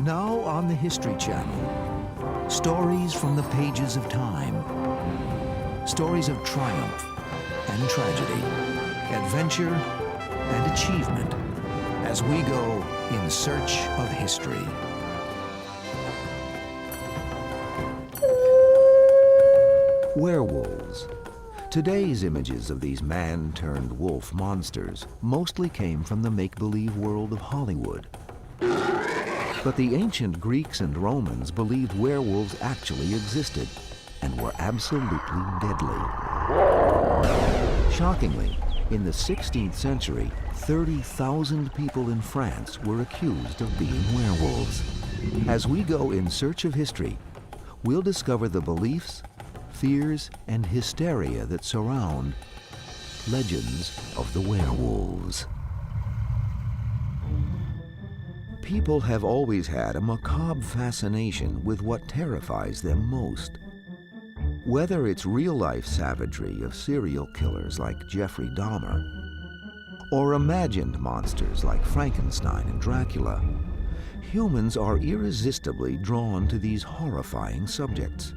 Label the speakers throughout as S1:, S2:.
S1: Now on the History Channel, stories from the pages of time. Stories of triumph and tragedy, adventure and achievement, as we go in search of history. Werewolves. Today's images of these man-turned-wolf monsters mostly came from the make-believe world of Hollywood. But the ancient Greeks and Romans believed werewolves actually existed and were absolutely deadly. Shockingly, in the 16th century, 30,000 people in France were accused of being werewolves. As we go in search of history, we'll discover the beliefs, fears, and hysteria that surround legends of the werewolves. People have always had a macabre fascination with what terrifies them most. Whether it's real-life savagery of serial killers like Jeffrey Dahmer, or imagined monsters like Frankenstein and Dracula, humans are irresistibly drawn to these horrifying subjects.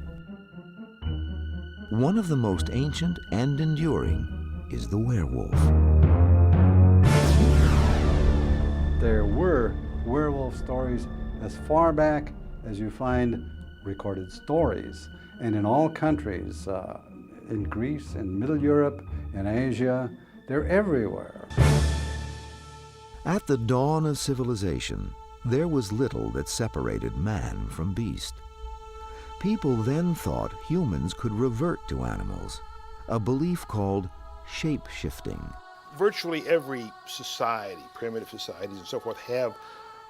S1: One of the most ancient and enduring is the werewolf.
S2: There were werewolf stories as far back as you find recorded stories. And in all countries, in Greece, in Middle Europe, in Asia, they're everywhere.
S1: At the dawn of civilization, there was little that separated man from beast. People then thought humans could revert to animals, a belief called shape-shifting.
S3: Virtually every society, primitive societies and so forth, have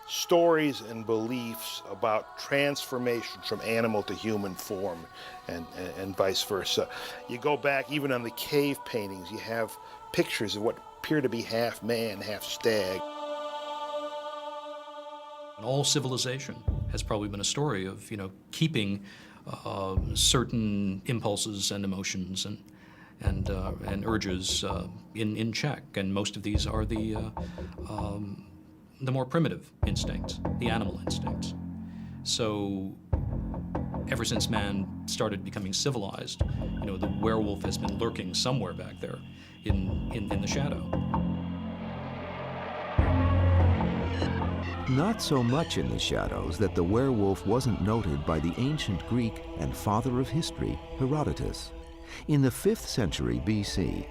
S3: stories and beliefs about transformation from animal to human form and vice versa. You go back, even on the cave paintings, you have pictures of what appear to be half man, half stag.
S4: All civilization has probably been a story of, keeping certain impulses and emotions and urges in check, and most of these are the more primitive instincts, the animal instincts. So ever since man started becoming civilized, the werewolf has been lurking somewhere back there in the shadow.
S1: Not so much in the shadows that the werewolf wasn't noted by the ancient Greek and father of history, Herodotus. In the 5th century BC,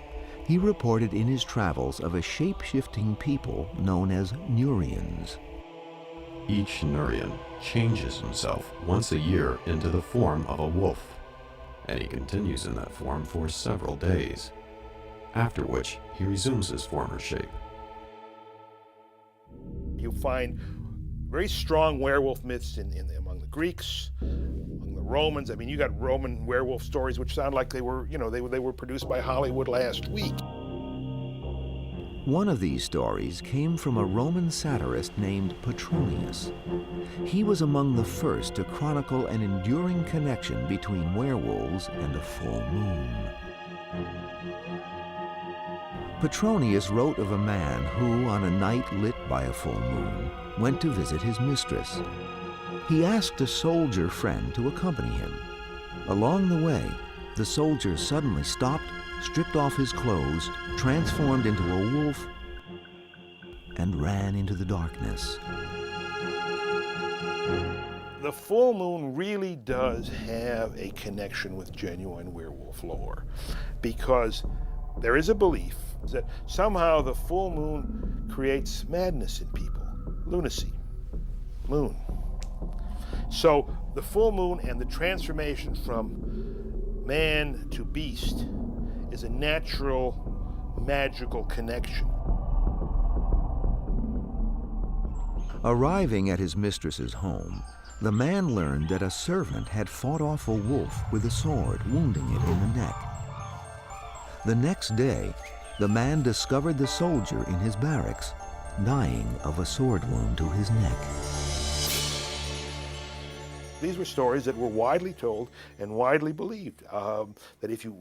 S1: he reported in his travels of a shape-shifting people known as Neurians.
S5: Each Neurian changes himself once a year into the form of a wolf, and he continues in that form for several days, after which he resumes his former shape.
S3: You find very strong werewolf myths among the Greeks, among the Romans. I mean, you got Roman werewolf stories which sound like they were, they were produced by Hollywood last week.
S1: One of these stories came from a Roman satirist named Petronius. He was among the first to chronicle an enduring connection between werewolves and a full moon. Petronius wrote of a man who, on a night lit by a full moon, went to visit his mistress. He asked a soldier friend to accompany him. Along the way, the soldier suddenly stopped, stripped off his clothes, transformed into a wolf, and ran into the darkness.
S3: The full moon really does have a connection with genuine werewolf lore, because there is a belief that somehow the full moon creates madness in people, lunacy, moon. So the full moon and the transformation from man to beast is a natural, magical connection.
S1: Arriving at his mistress's home, the man learned that a servant had fought off a wolf with a sword, wounding it in the neck. The next day, the man discovered the soldier in his barracks, dying of a sword wound to his neck.
S3: These were stories that were widely told and widely believed, that if you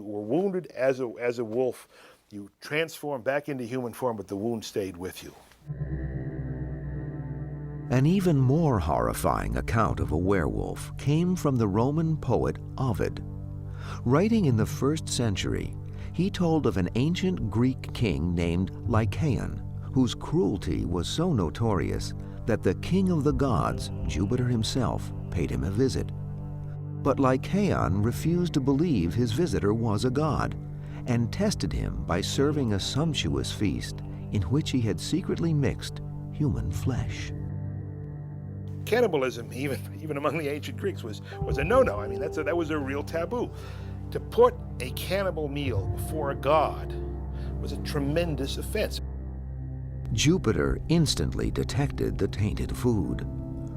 S3: were wounded as a wolf, you transformed back into human form, but the wound stayed with you.
S1: An even more horrifying account of a werewolf came from the Roman poet Ovid. Writing in the 1st century, he told of an ancient Greek king named Lycaon, whose cruelty was so notorious that the king of the gods, Jupiter himself, paid him a visit. But Lycaon refused to believe his visitor was a god, and tested him by serving a sumptuous feast in which he had secretly mixed human flesh.
S3: Cannibalism, even among the ancient Greeks, was a no-no. I mean, that was a real taboo. To put a cannibal meal before a god was a tremendous offense.
S1: Jupiter instantly detected the tainted food.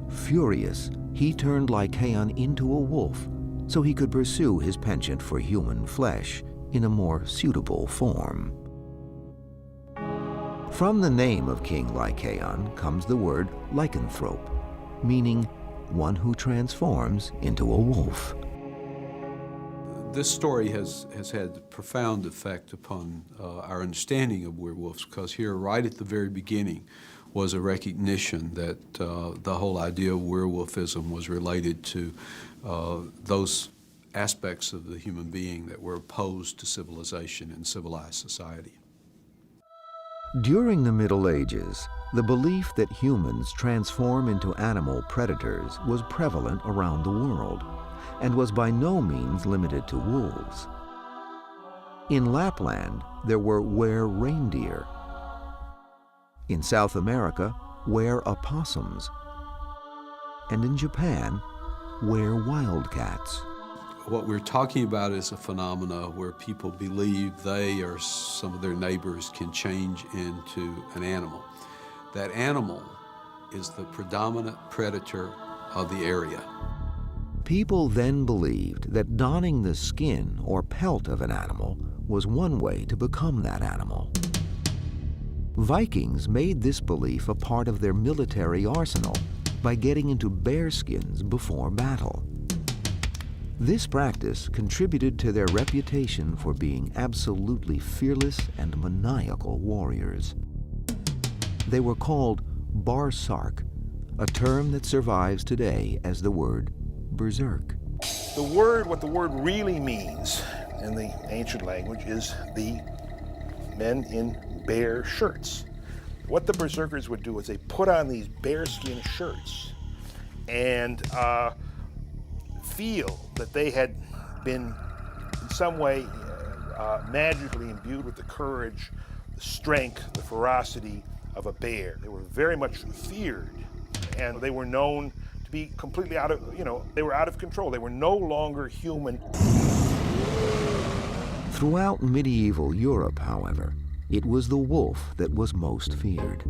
S1: Furious, he turned Lycaon into a wolf so he could pursue his penchant for human flesh in a more suitable form. From the name of King Lycaon comes the word lycanthrope, meaning one who transforms into a wolf.
S6: This story has had a profound effect upon our understanding of werewolves, because here, right at the very beginning, was a recognition that the whole idea of werewolfism was related to those aspects of the human being that were opposed to civilization and civilized society.
S1: During the Middle Ages, the belief that humans transform into animal predators was prevalent around the world, and was by no means limited to wolves. In Lapland, there were were-reindeer. In South America, were-opossums. And in Japan, were-wildcats.
S6: What we're talking about is a phenomena where people believe they or some of their neighbors can change into an animal. That animal is the predominant predator of the area.
S1: People then believed that donning the skin or pelt of an animal was one way to become that animal. Vikings made this belief a part of their military arsenal by getting into bear skins before battle. This practice contributed to their reputation for being absolutely fearless and maniacal warriors. They were called barsark, a term that survives today as the word berserk.
S3: What the word really means in the ancient language is the men in bear shirts. What the berserkers would do is they put on these bearskin shirts and feel that they had been in some way magically imbued with the courage, the strength, the ferocity of a bear. They were very much feared, and they were known to be completely out of, they were out of control. They were no longer human.
S1: Throughout medieval Europe, however, it was the wolf that was most feared.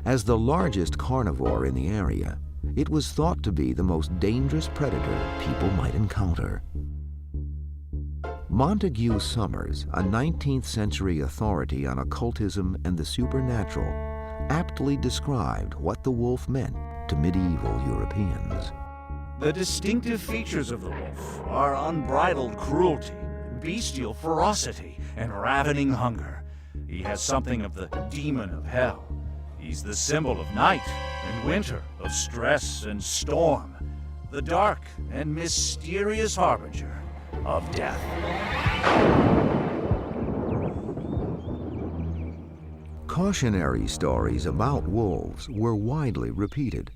S1: As the largest carnivore in the area, it was thought to be the most dangerous predator people might encounter. Montague Summers, a 19th century authority on occultism and the supernatural, aptly described what the wolf meant to medieval Europeans.
S7: The distinctive features of the wolf are unbridled cruelty, bestial ferocity, and ravening hunger. He has something of the demon of hell. He's the symbol of night and winter, of stress and storm, the dark and mysterious harbinger of death.
S1: Cautionary stories about wolves were widely repeated,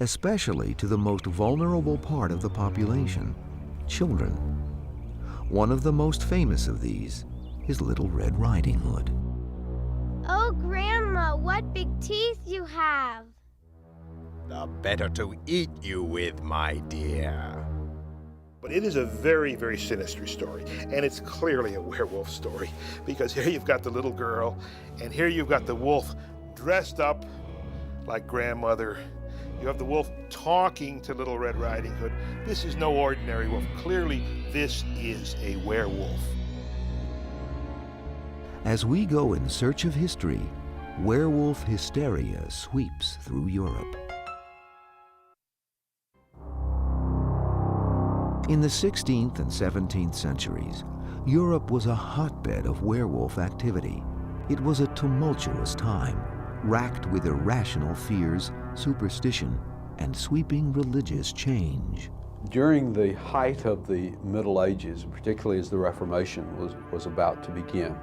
S1: especially to the most vulnerable part of the population, children. One of the most famous of these is Little Red Riding Hood.
S8: Oh, Grandma, what big teeth you have!
S9: The better to eat you with, my dear.
S3: But it is a very, very sinister story, and it's clearly a werewolf story, because here you've got the little girl, and here you've got the wolf dressed up like grandmother. You have the wolf talking to Little Red Riding Hood. This is no ordinary wolf. Clearly, this is a werewolf.
S1: As we go in search of history, werewolf hysteria sweeps through Europe. In the 16th and 17th centuries, Europe was a hotbed of werewolf activity. It was a tumultuous time, racked with irrational fears, superstition, and sweeping religious change.
S6: During the height of the Middle Ages, particularly as the Reformation was about to begin,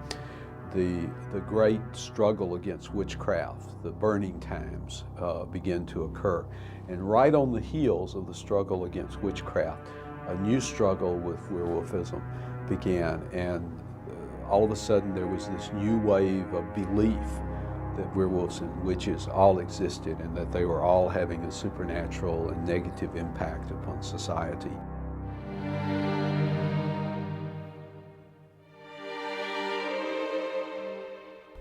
S6: the great struggle against witchcraft, the burning times, began to occur. And right on the heels of the struggle against witchcraft, a new struggle with werewolfism began. And all of a sudden there was this new wave of belief that werewolves and witches all existed and that they were all having a supernatural and negative impact upon society.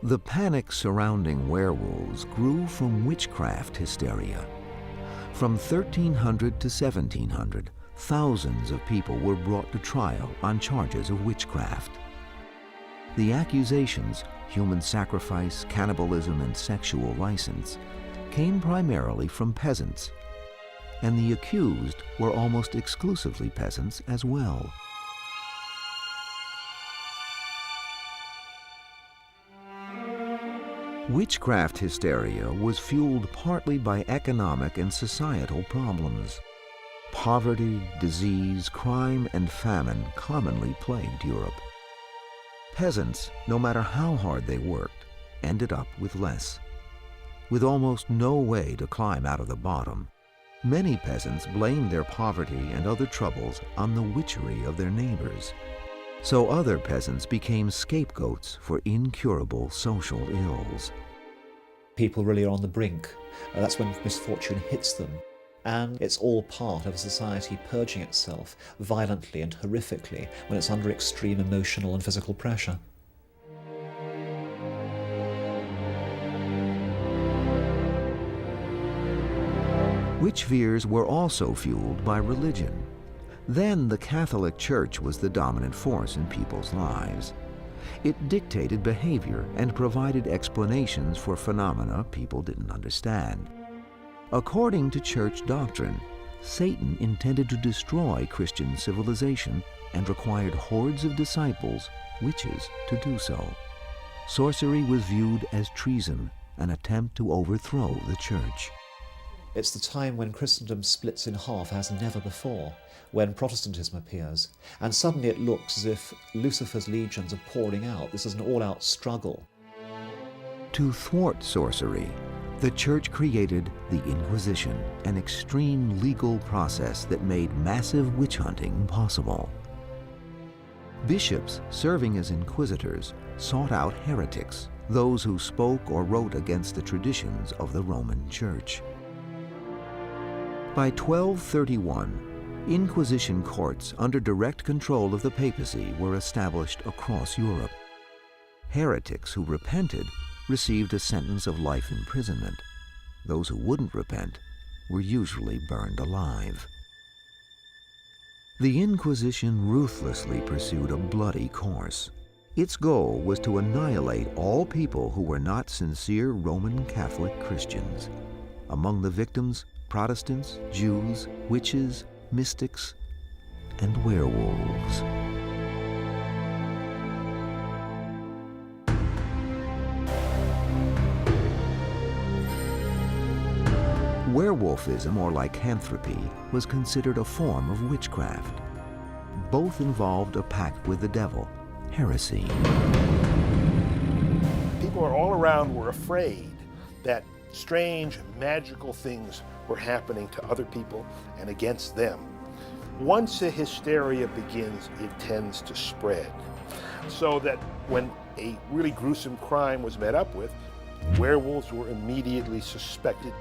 S1: The panic surrounding werewolves grew from witchcraft hysteria. From 1300 to 1700, thousands of people were brought to trial on charges of witchcraft. The accusations, human sacrifice, cannibalism, and sexual license, came primarily from peasants, and the accused were almost exclusively peasants as well. Witchcraft hysteria was fueled partly by economic and societal problems. Poverty, disease, crime, and famine commonly plagued Europe. Peasants, no matter how hard they worked, ended up with less. With almost no way to climb out of the bottom, many peasants blamed their poverty and other troubles on the witchery of their neighbors. So other peasants became scapegoats for incurable social ills.
S10: People really are on the brink. That's when misfortune hits them. And it's all part of a society purging itself violently and horrifically when it's under extreme emotional and physical pressure.
S1: Witch fears were also fueled by religion. Then the Catholic Church was the dominant force in people's lives. It dictated behavior and provided explanations for phenomena people didn't understand. According to church doctrine, Satan intended to destroy Christian civilization and required hordes of disciples, witches, to do so. Sorcery was viewed as treason, an attempt to overthrow the church.
S10: It's the time when Christendom splits in half as never before, when Protestantism appears, and suddenly it looks as if Lucifer's legions are pouring out. This is an all-out struggle.
S1: To thwart sorcery, the Church created the Inquisition, an extreme legal process that made massive witch hunting possible. Bishops serving as inquisitors sought out heretics, those who spoke or wrote against the traditions of the Roman Church. By 1231, Inquisition courts under direct control of the papacy were established across Europe. Heretics who repented received a sentence of life imprisonment. Those who wouldn't repent were usually burned alive. The Inquisition ruthlessly pursued a bloody course. Its goal was to annihilate all people who were not sincere Roman Catholic Christians. Among the victims, Protestants, Jews, witches, mystics, and werewolves. Werewolfism, or lycanthropy, was considered a form of witchcraft. Both involved a pact with the devil, heresy.
S3: People all around were afraid that strange, magical things were happening to other people and against them. Once a hysteria begins, it tends to spread. So that when a really gruesome crime was met up with, werewolves were immediately suspected.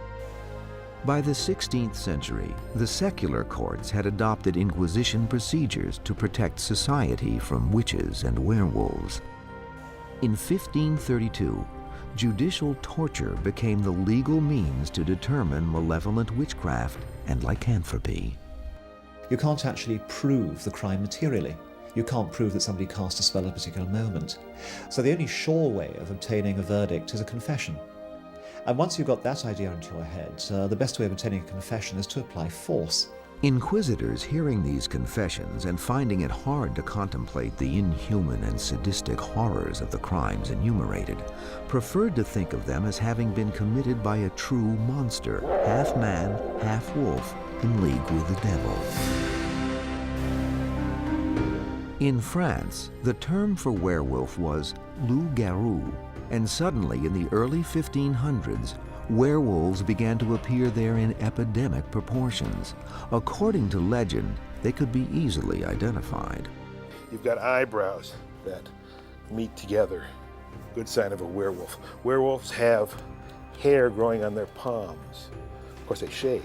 S1: By the 16th century, the secular courts had adopted Inquisition procedures to protect society from witches and werewolves. In 1532, judicial torture became the legal means to determine malevolent witchcraft and lycanthropy.
S10: You can't actually prove the crime materially. You can't prove that somebody cast a spell at a particular moment. So the only sure way of obtaining a verdict is a confession. And once you've got that idea into your head, the best way of obtaining a confession is to apply force.
S1: Inquisitors, hearing these confessions and finding it hard to contemplate the inhuman and sadistic horrors of the crimes enumerated, preferred to think of them as having been committed by a true monster, half man, half wolf, in league with the devil. In France, the term for werewolf was loup-garou, and suddenly in the early 1500s, werewolves began to appear there in epidemic proportions. According to legend, they could be easily identified.
S3: You've got eyebrows that meet together. Good sign of a werewolf. Werewolves have hair growing on their palms. Of course, they shave,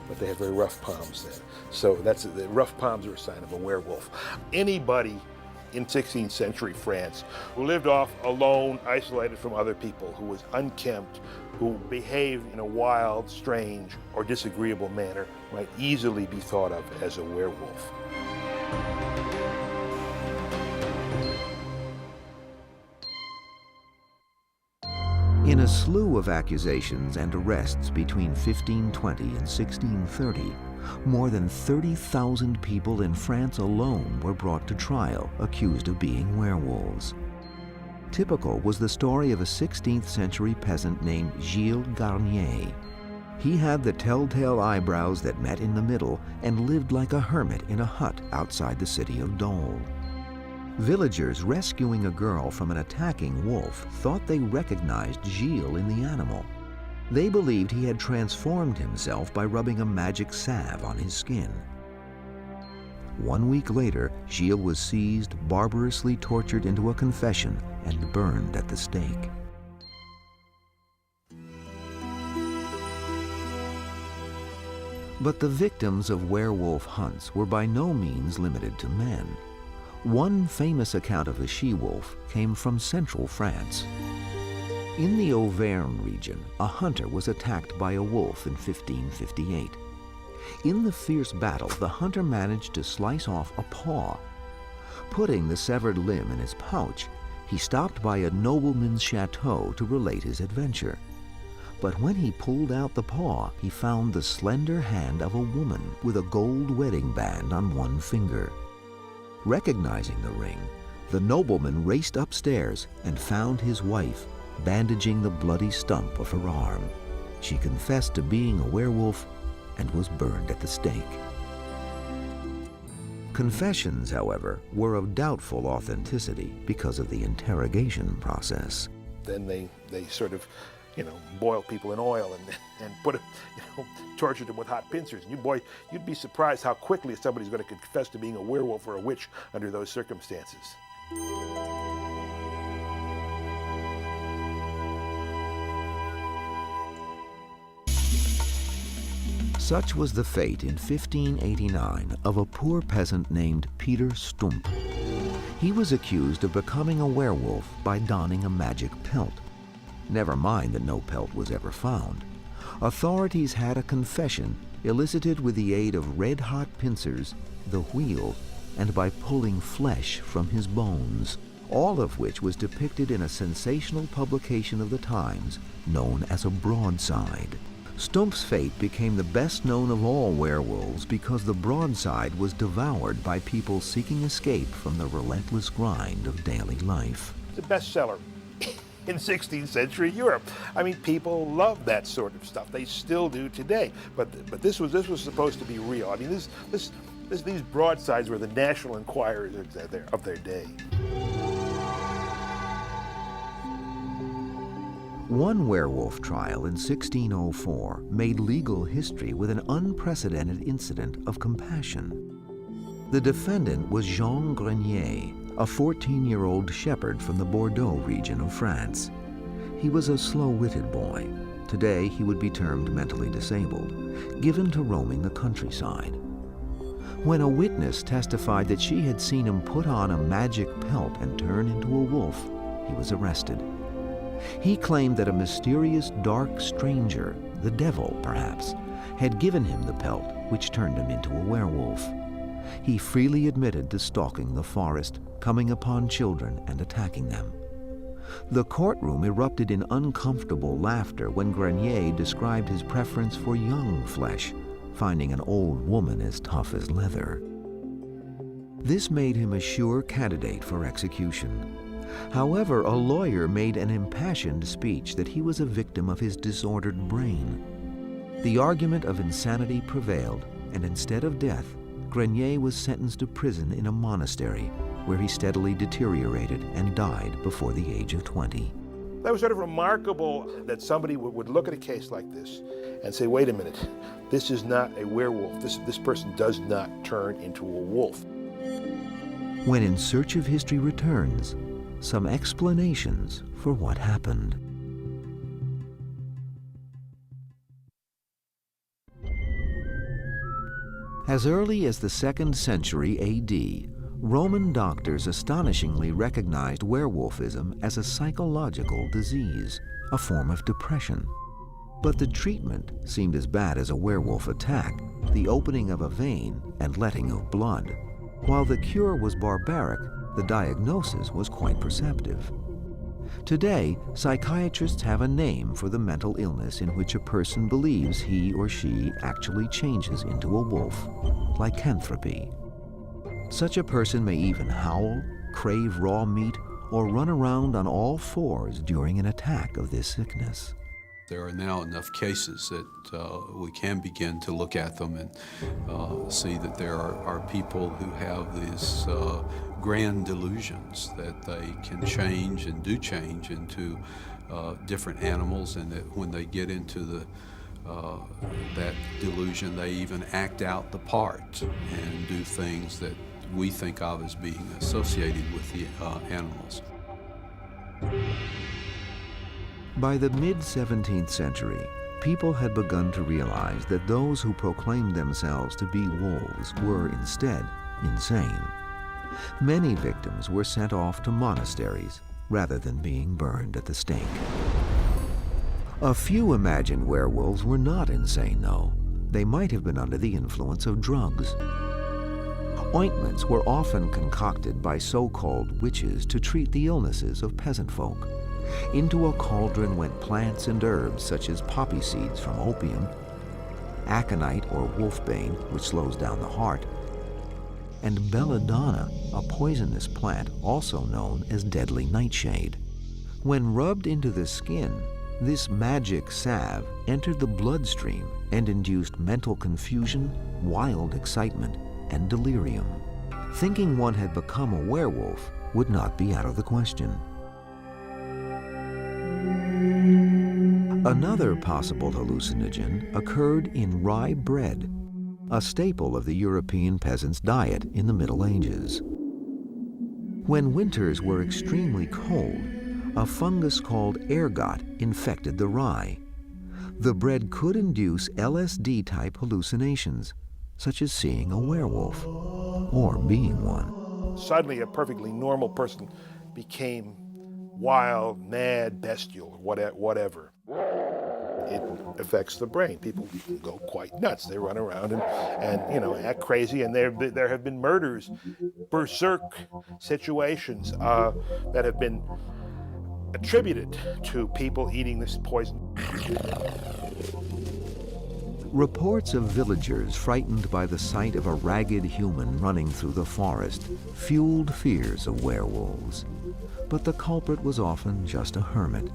S3: but they have very rough palms then. So the rough palms are a sign of a werewolf. Anybody in 16th century France who lived off alone, isolated from other people, who was unkempt, who behaved in a wild, strange, or disagreeable manner, might easily be thought of as a werewolf.
S1: In a slew of accusations and arrests between 1520 and 1630, more than 30,000 people in France alone were brought to trial, accused of being werewolves. Typical was the story of a 16th century peasant named Gilles Garnier. He had the telltale eyebrows that met in the middle and lived like a hermit in a hut outside the city of Dole. Villagers rescuing a girl from an attacking wolf thought they recognized Gilles in the animal. They believed he had transformed himself by rubbing a magic salve on his skin. 1 week later, Gilles was seized, barbarously tortured into a confession, and burned at the stake. But the victims of werewolf hunts were by no means limited to men. One famous account of a she-wolf came from central France. In the Auvergne region, a hunter was attacked by a wolf in 1558. In the fierce battle, the hunter managed to slice off a paw. Putting the severed limb in his pouch, he stopped by a nobleman's chateau to relate his adventure. But when he pulled out the paw, he found the slender hand of a woman with a gold wedding band on one finger. Recognizing the ring, the nobleman raced upstairs and found his wife bandaging the bloody stump of her arm. She confessed to being a werewolf and was burned at the stake. Confessions, however, were of doubtful authenticity because of the interrogation process.
S3: Then they sort of, boil people in oil and put them, tortured them with hot pincers. And you'd be surprised how quickly somebody's going to confess to being a werewolf or a witch under those circumstances.
S1: Such was the fate in 1589 of a poor peasant named Peter Stump. He was accused of becoming a werewolf by donning a magic pelt. Never mind that no pelt was ever found. Authorities had a confession elicited with the aid of red-hot pincers, the wheel, and by pulling flesh from his bones, all of which was depicted in a sensational publication of the times known as a broadside. Stump's fate became the best known of all werewolves because the broadside was devoured by people seeking escape from the relentless grind of daily life.
S3: It's a bestseller in 16th century Europe. I mean, people loved that sort of stuff. They still do today. But this was supposed to be real. I mean, these broadsides were the National Enquirers of their day.
S1: One werewolf trial in 1604 made legal history with an unprecedented incident of compassion. The defendant was Jean Grenier, a 14-year-old shepherd from the Bordeaux region of France. He was a slow-witted boy. Today he would be termed mentally disabled, given to roaming the countryside. When a witness testified that she had seen him put on a magic pelt and turn into a wolf, he was arrested. He claimed that a mysterious dark stranger, the devil perhaps, had given him the pelt, which turned him into a werewolf. He freely admitted to stalking the forest, coming upon children and attacking them. The courtroom erupted in uncomfortable laughter when Grenier described his preference for young flesh, finding an old woman as tough as leather. This made him a sure candidate for execution. However, a lawyer made an impassioned speech that he was a victim of his disordered brain. The argument of insanity prevailed, and instead of death, Grenier was sentenced to prison in a monastery, where he steadily deteriorated and died before the age of 20.
S3: That was sort of remarkable that somebody would look at a case like this and say, wait a minute, this is not a werewolf. This person does not turn into a wolf.
S1: When In Search of History returns, some explanations for what happened. As early as the 2nd century AD, Roman doctors astonishingly recognized werewolfism as a psychological disease, a form of depression. But the treatment seemed as bad as a werewolf attack, the opening of a vein and letting of blood. While the cure was barbaric, the diagnosis was quite perceptive. Today, psychiatrists have a name for the mental illness in which a person believes he or she actually changes into a wolf, lycanthropy. Such a person may even howl, crave raw meat, or run around on all fours during an attack of this sickness.
S6: There are now enough cases that we can begin to look at them and see that there are people who have these grand delusions that they can change and do change into different animals, and that when they get into that delusion, they even act out the part and do things that we think of as being associated with the animals.
S1: By the mid-17th century, people had begun to realize that those who proclaimed themselves to be wolves were instead insane. Many victims were sent off to monasteries rather than being burned at the stake. A few imagined werewolves were not insane, though. They might have been under the influence of drugs. Ointments were often concocted by so-called witches to treat the illnesses of peasant folk. Into a cauldron went plants and herbs such as poppy seeds from opium, aconite or wolfbane, which slows down the heart, and belladonna, a poisonous plant also known as deadly nightshade. When rubbed into the skin, this magic salve entered the bloodstream and induced mental confusion, wild excitement, and delirium. Thinking one had become a werewolf would not be out of the question. Another possible hallucinogen occurred in rye bread, a staple of the European peasants' diet in the Middle Ages. When winters were extremely cold, a fungus called ergot infected the rye. The bread could induce LSD-type hallucinations, such as seeing a werewolf or being one.
S3: Suddenly, a perfectly normal person became wild, mad, bestial, whatever. It affects the brain. People go quite nuts. They run around and act crazy. And there have been murders, berserk situations that have been attributed to people eating this poison.
S1: Reports of villagers frightened by the sight of a ragged human running through the forest fueled fears of werewolves. But the culprit was often just a hermit.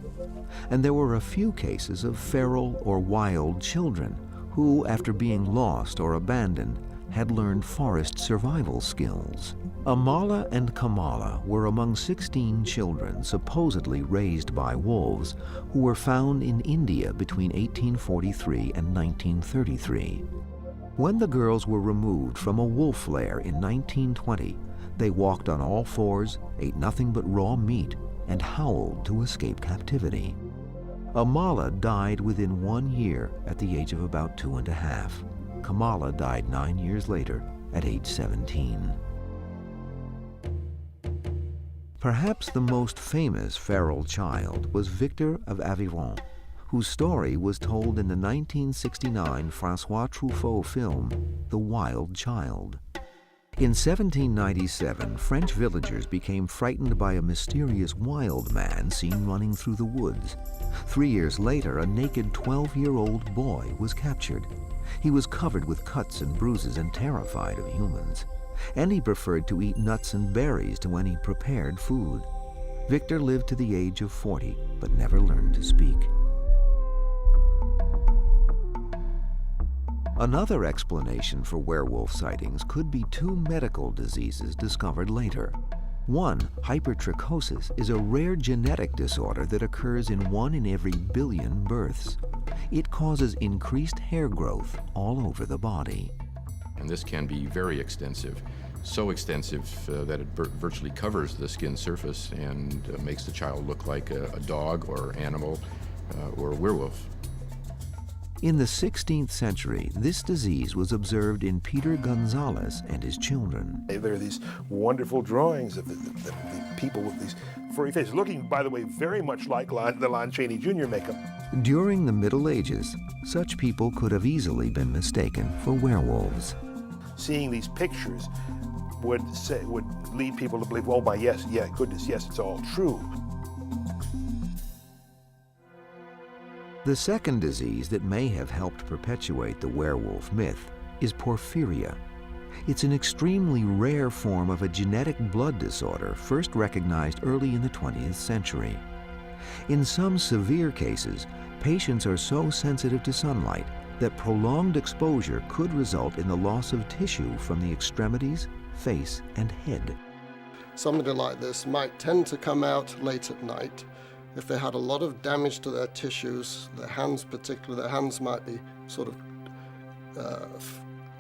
S1: And there were a few cases of feral or wild children who, after being lost or abandoned, had learned forest survival skills. Amala and Kamala were among 16 children supposedly raised by wolves who were found in India between 1843 and 1933. When the girls were removed from a wolf lair in 1920, they walked on all fours, ate nothing but raw meat, and howled to escape captivity. Amala died within 1 year at the age of about 2.5. Kamala died 9 years later at age 17. Perhaps the most famous feral child was Victor of Aveyron, whose story was told in the 1969 François Truffaut film, The Wild Child. In 1797, French villagers became frightened by a mysterious wild man seen running through the woods. 3 years later, a naked 12-year-old boy was captured. He was covered with cuts and bruises and terrified of humans. And he preferred to eat nuts and berries to when he prepared food. Victor lived to the age of 40, but never learned to speak. Another explanation for werewolf sightings could be two medical diseases discovered later. One, hypertrichosis, is a rare genetic disorder that occurs in 1 in every billion births. It causes increased hair growth all over the body.
S11: And this can be very extensive, so extensive that it virtually covers the skin surface and makes the child look like a dog or animal or a werewolf.
S1: In the 16th century, this disease was observed in Peter Gonzalez and his children.
S3: There are these wonderful drawings of the people with these furry faces, looking, by the way, very much like the Lon Chaney Jr. makeup.
S1: During the Middle Ages, such people could have easily been mistaken for werewolves.
S3: Seeing these pictures would lead people to believe, oh my, goodness, yes, it's all true.
S1: The second disease that may have helped perpetuate the werewolf myth is porphyria. It's an extremely rare form of a genetic blood disorder first recognized early in the 20th century. In some severe cases, patients are so sensitive to sunlight that prolonged exposure could result in the loss of tissue from the extremities, face, and head.
S12: Somebody like this might tend to come out late at night. If they had a lot of damage to their tissues, their hands particularly, their hands might be sort of,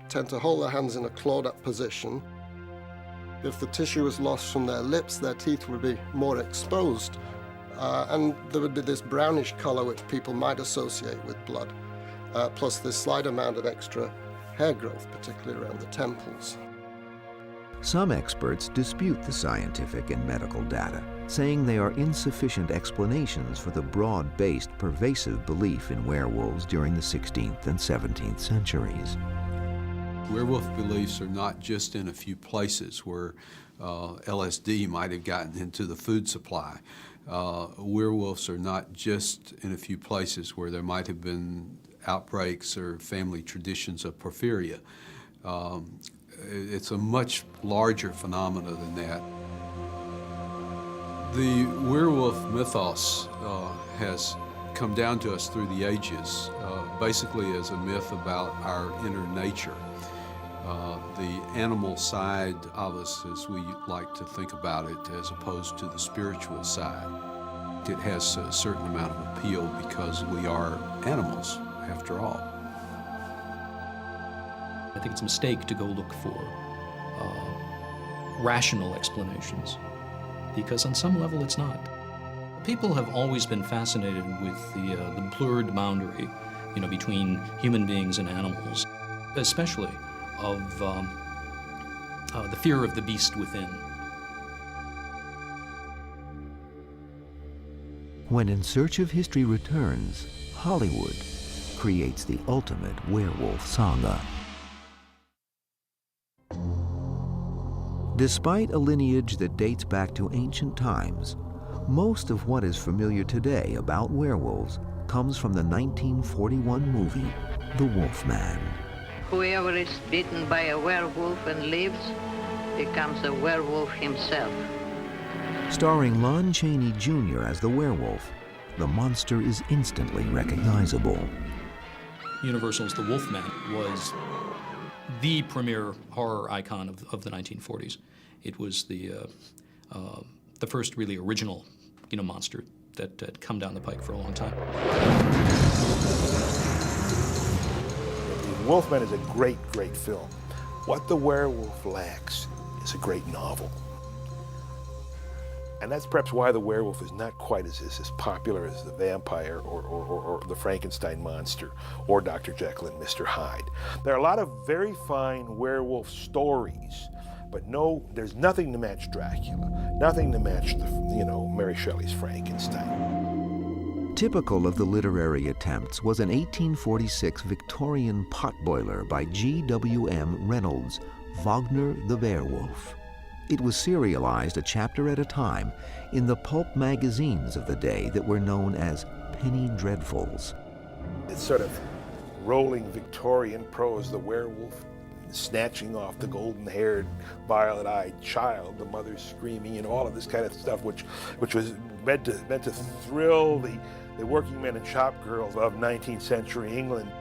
S12: tend to hold their hands in a clawed up position. If the tissue was lost from their lips, their teeth would be more exposed. And there would be this brownish color which people might associate with blood, plus this slight amount of extra hair growth, particularly around the temples.
S1: Some experts dispute the scientific and medical data, saying they are insufficient explanations for the broad-based, pervasive belief in werewolves during the 16th and 17th centuries.
S6: Werewolf beliefs are not just in a few places where LSD might have gotten into the food supply. Werewolves are not just in a few places where there might have been outbreaks or family traditions of porphyria. It's a much larger phenomena than that. The werewolf mythos has come down to us through the ages, basically as a myth about our inner nature. The animal side of us, as we like to think about it, as opposed to the spiritual side. It has a certain amount of appeal because we are animals, after all.
S4: I think it's a mistake to go look for rational explanations, because on some level it's not. People have always been fascinated with the blurred boundary, between human beings and animals, especially of the fear of the beast within.
S1: When In Search of History returns, Hollywood creates the ultimate werewolf saga. Despite a lineage that dates back to ancient times, most of what is familiar today about werewolves comes from the 1941 movie, The Wolfman.
S13: Whoever is bitten by a werewolf and lives becomes a werewolf himself.
S1: Starring Lon Chaney Jr. as the werewolf, the monster is instantly recognizable.
S4: Universal's The Wolfman was the premier horror icon of the 1940s. It was the first really original, monster that had come down the pike for a long time.
S3: The Wolfman is a great, great film. What The Werewolf lacks is a great novel. And that's perhaps why the werewolf is not quite as popular as the vampire or the Frankenstein monster or Dr. Jekyll and Mr. Hyde. There are a lot of very fine werewolf stories, but there's nothing to match Dracula, nothing to match Mary Shelley's Frankenstein.
S1: Typical of the literary attempts was an 1846 Victorian potboiler by G.W.M. Reynolds, Wagner the Werewolf. It was serialized a chapter at a time in the pulp magazines of the day that were known as penny dreadfuls.
S3: It's sort of rolling Victorian prose, the werewolf snatching off the golden-haired, violet-eyed child, the mother screaming, and all of this kind of stuff, which was meant to thrill the working men and shop girls of 19th century England.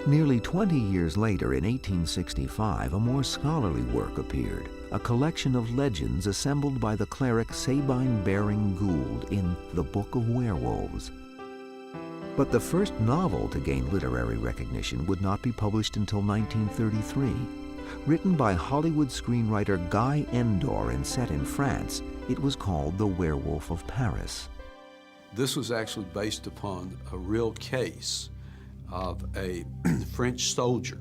S1: Nearly 20 years later, in 1865, a more scholarly work appeared, a collection of legends assembled by the cleric Sabine Baring Gould in The Book of Werewolves. But the first novel to gain literary recognition would not be published until 1933. Written by Hollywood screenwriter Guy Endore and set in France, it was called The Werewolf of Paris.
S6: This was actually based upon a real case of a French soldier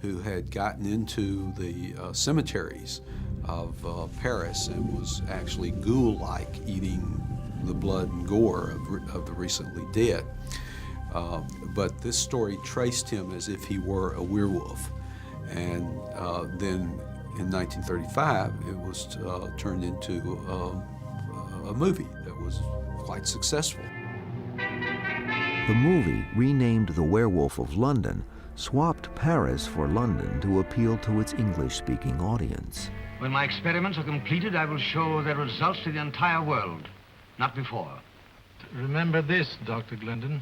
S6: who had gotten into the cemeteries of Paris and was actually ghoul-like, eating the blood and gore of the recently dead. But this story traced him as if he were a werewolf. And then in 1935, it was turned into a movie that was quite successful.
S1: The movie, renamed The Werewolf of London, swapped Paris for London to appeal to its English-speaking audience.
S14: When my experiments are completed, I will show their results to the entire world, not before.
S15: Remember this, Dr. Glendon.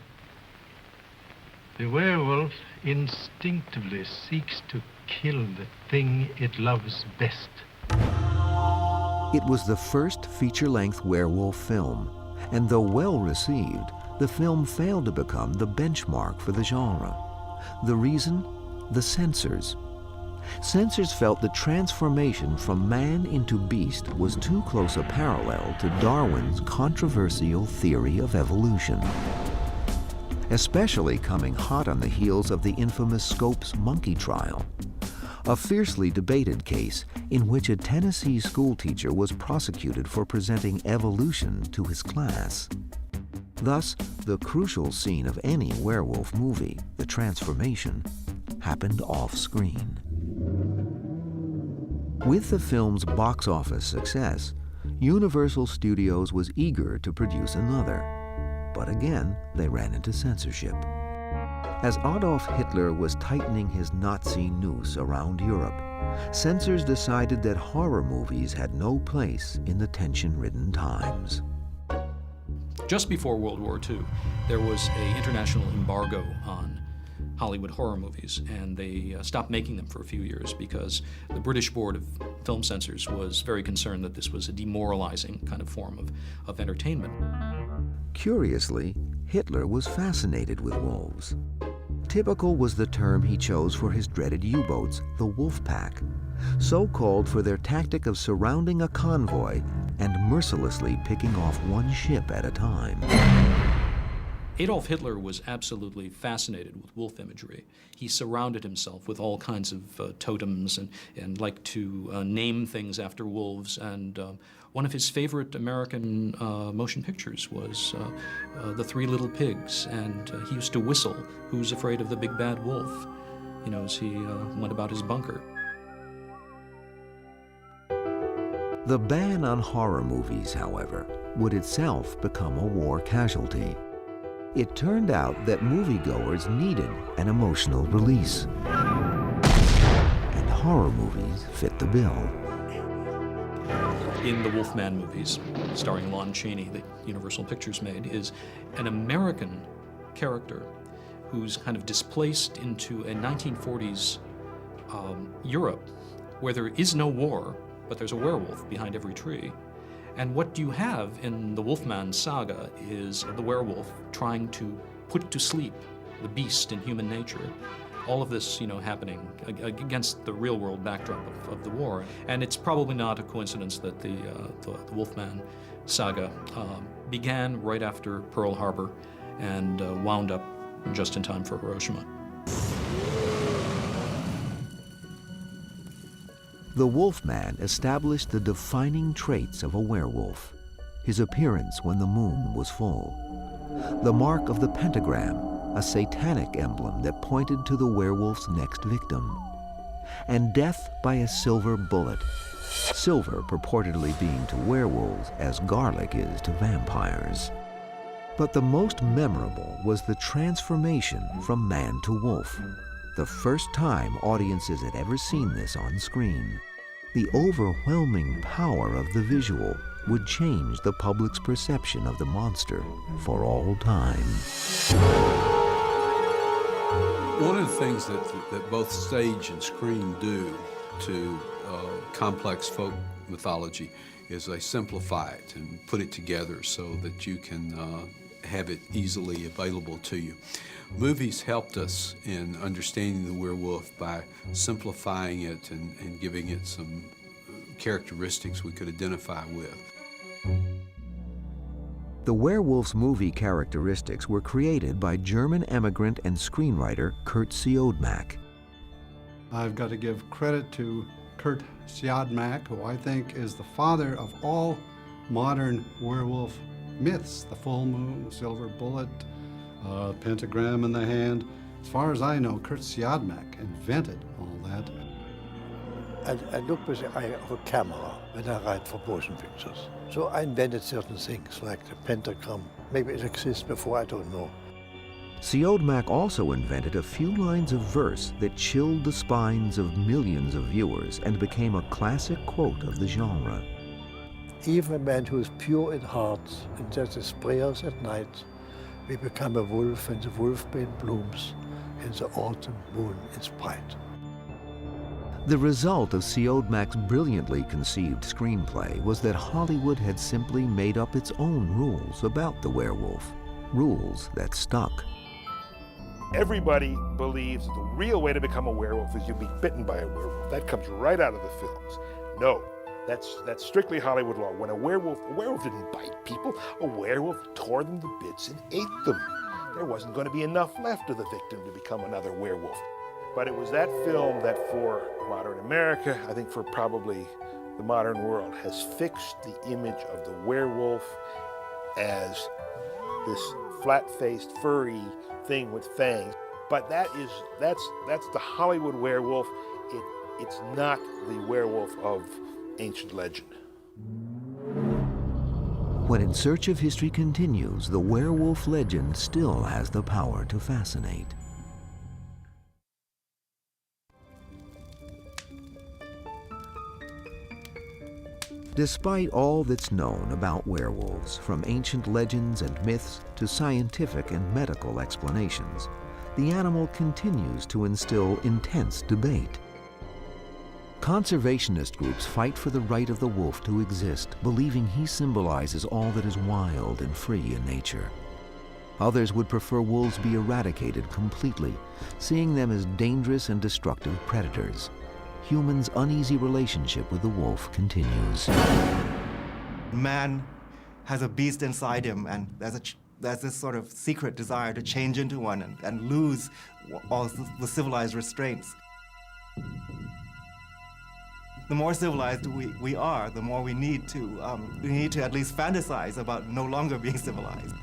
S15: The werewolf instinctively seeks to kill the thing it loves best.
S1: It was the first feature-length werewolf film, and though well-received, the film failed to become the benchmark for the genre. The reason? The censors. Censors felt the transformation from man into beast was too close a parallel to Darwin's controversial theory of evolution. Especially coming hot on the heels of the infamous Scopes monkey trial, a fiercely debated case in which a Tennessee schoolteacher was prosecuted for presenting evolution to his class. Thus, the crucial scene of any werewolf movie, the transformation, happened off-screen. With the film's box office success, Universal Studios was eager to produce another. But again, they ran into censorship. As Adolf Hitler was tightening his Nazi noose around Europe, censors decided that horror movies had no place in the tension-ridden times.
S4: Just before World War II, there was an international embargo on Hollywood horror movies, and they stopped making them for a few years because the British Board of Film Censors was very concerned that this was a demoralizing kind of form of entertainment.
S1: Curiously, Hitler was fascinated with wolves. Typical was the term he chose for his dreaded U-boats, the wolf pack, so called for their tactic of surrounding a convoy and mercilessly picking off one ship at a time.
S4: Adolf Hitler was absolutely fascinated with wolf imagery. He surrounded himself with all kinds of totems and liked to name things after wolves. And one of his favorite American motion pictures was The Three Little Pigs. And he used to whistle, "Who's afraid of the big bad wolf?" you know, as he went about his bunker.
S1: The ban on horror movies, however, would itself become a war casualty. It turned out that moviegoers needed an emotional release. And horror movies fit the bill.
S4: In the Wolfman movies, starring Lon Chaney, that Universal Pictures made, is an American character who's kind of displaced into a 1940s Europe where there is no war, but there's a werewolf behind every tree. And what you have in the Wolfman saga is the werewolf trying to put to sleep the beast in human nature. All of this, you know, happening against the real-world backdrop of the war. And it's probably not a coincidence that the Wolfman saga began right after Pearl Harbor and wound up just in time for Hiroshima.
S1: The Wolfman established the defining traits of a werewolf. His appearance when the moon was full, the mark of the pentagram, a satanic emblem that pointed to the werewolf's next victim, and death by a silver bullet, silver purportedly being to werewolves as garlic is to vampires. But the most memorable was the transformation from man to wolf, the first time audiences had ever seen this on screen. The overwhelming power of the visual would change the public's perception of the monster for all time.
S6: One of the things that both stage and screen do to complex folk mythology is they simplify it and put it together so that you can have it easily available to you. Movies helped us in understanding the werewolf by simplifying it and giving it some characteristics we could identify with.
S1: The werewolf's movie characteristics were created by German immigrant and screenwriter Kurt Siodmak.
S2: I've got to give credit to Kurt Siodmak, who I think is the father of all modern werewolf myths. The full moon, the silver bullet, pentagram in the hand. As far as I know, Kurt Siodmak invented all that.
S16: I look with the eye of a camera when I write for motion pictures. So I invented certain things, like the pentagram. Maybe it exists before, I don't know.
S1: Siodmak also invented a few lines of verse that chilled the spines of millions of viewers and became a classic quote of the genre.
S16: Even a man who is pure in heart and does his prayers at night will become a wolf when the wolfbane blooms and the autumn moon is bright.
S1: The result of Siodmak's brilliantly conceived screenplay was that Hollywood had simply made up its own rules about the werewolf, rules that stuck.
S3: Everybody believes the real way to become a werewolf is you be bitten by a werewolf. That comes right out of the films. No, that's strictly Hollywood law. When a werewolf didn't bite people. A werewolf tore them to bits and ate them. There wasn't going to be enough left of the victim to become another werewolf. But it was that film that for modern America, I think for probably the modern world, has fixed the image of the werewolf as this flat-faced, furry thing with fangs. But that's the Hollywood werewolf. It's not the werewolf of ancient legend.
S1: When In Search of History continues, the werewolf legend still has the power to fascinate. Despite all that's known about werewolves, from ancient legends and myths to scientific and medical explanations, the animal continues to instill intense debate. Conservationist groups fight for the right of the wolf to exist, believing he symbolizes all that is wild and free in nature. Others would prefer wolves be eradicated completely, seeing them as dangerous and destructive predators. Humans' uneasy relationship with the wolf continues.
S17: Man has a beast inside him, and there's this sort of secret desire to change into one and lose all the civilized restraints. The more civilized we are, the more we need to at least fantasize about no longer being civilized.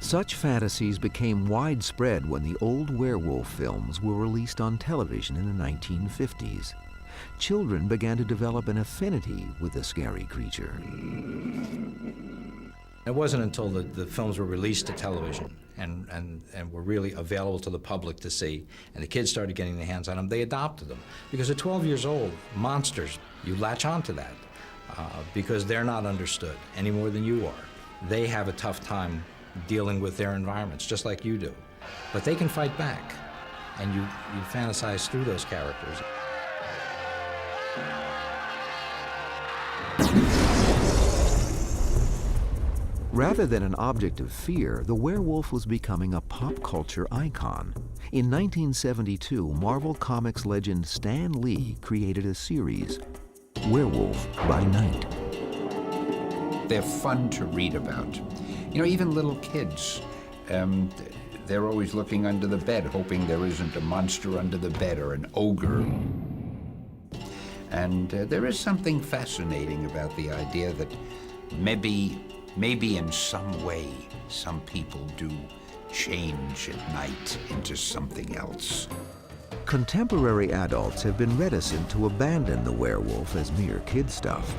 S1: Such fantasies became widespread when the old werewolf films were released on television in the 1950s. Children began to develop an affinity with the scary creature.
S18: It wasn't until the films were released to television and were really available to the public to see, and the kids started getting their hands on them, they adopted them. Because at 12 years old, monsters, you latch onto that because they're not understood any more than you are. They have a tough time dealing with their environments, just like you do. But they can fight back, and you fantasize through those characters.
S1: Rather than an object of fear, the werewolf was becoming a pop culture icon. In 1972, Marvel Comics legend Stan Lee created a series, Werewolf by Night.
S19: They're fun to read about. You know, even little kids, they're always looking under the bed, hoping there isn't a monster under the bed or an ogre. And there is something fascinating about the idea that maybe Maybe in some way, some people do change at night into something else.
S1: Contemporary adults have been reticent to abandon the werewolf as mere kid stuff.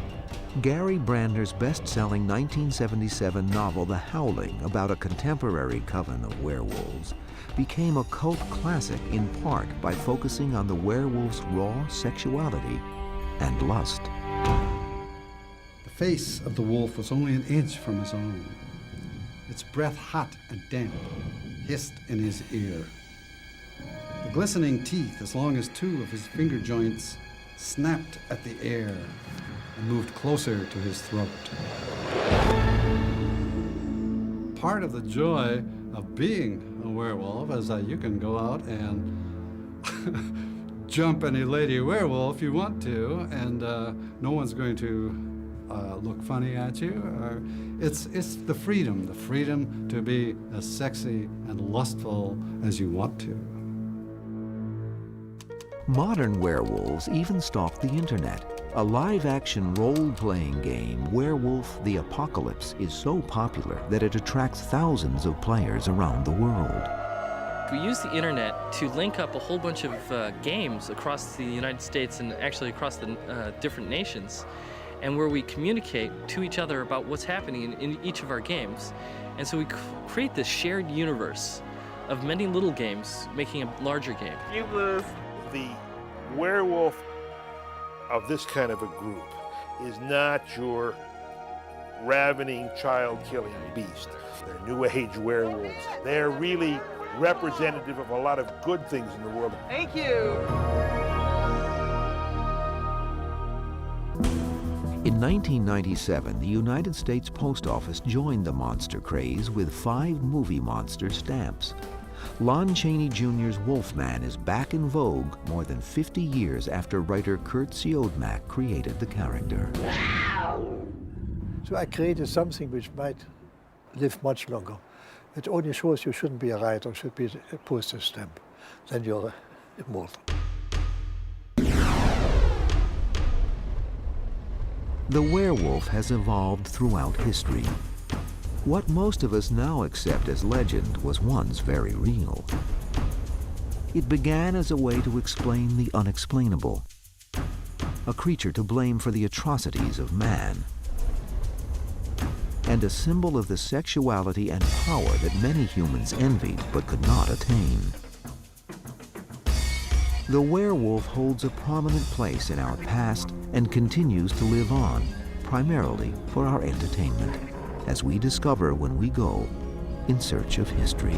S1: Gary Brandner's best-selling 1977 novel The Howling, about a contemporary coven of werewolves, became a cult classic in part by focusing on the werewolf's raw sexuality and lust.
S2: The face of the wolf was only an inch from his own. Its breath hot and damp hissed in his ear. The glistening teeth, as long as two of his finger joints, snapped at the air and moved closer to his throat. Part of the joy of being a werewolf is that you can go out and jump any lady werewolf you want to, and no one's going to look funny at you. It's the freedom to be as sexy and lustful as you want to.
S1: Modern werewolves even stalk the internet. A live-action role-playing game, Werewolf: The Apocalypse, is so popular that it attracts thousands of players around the world.
S20: We use the internet to link up a whole bunch of games across the United States and actually across the different nations, and where we communicate to each other about what's happening in each of our games. And so we create this shared universe of many little games making a larger game.
S3: The werewolf of this kind of a group is not your ravening, child-killing beast. They're New Age werewolves. They're really representative of a lot of good things in the world.
S21: Thank you.
S1: In 1997, the United States Post Office joined the monster craze with 5 movie monster stamps. Lon Chaney Jr.'s Wolfman is back in vogue more than 50 years after writer Kurt Siodmak created the character.
S16: So I created something which might live much longer. It only shows you shouldn't be a writer, should be a postage stamp. Then you're immortal.
S1: The werewolf has evolved throughout history. What most of us now accept as legend was once very real. It began as a way to explain the unexplainable, a creature to blame for the atrocities of man, and a symbol of the sexuality and power that many humans envied but could not attain. The werewolf holds a prominent place in our past and continues to live on, primarily for our entertainment, as we discover when we go in search of history.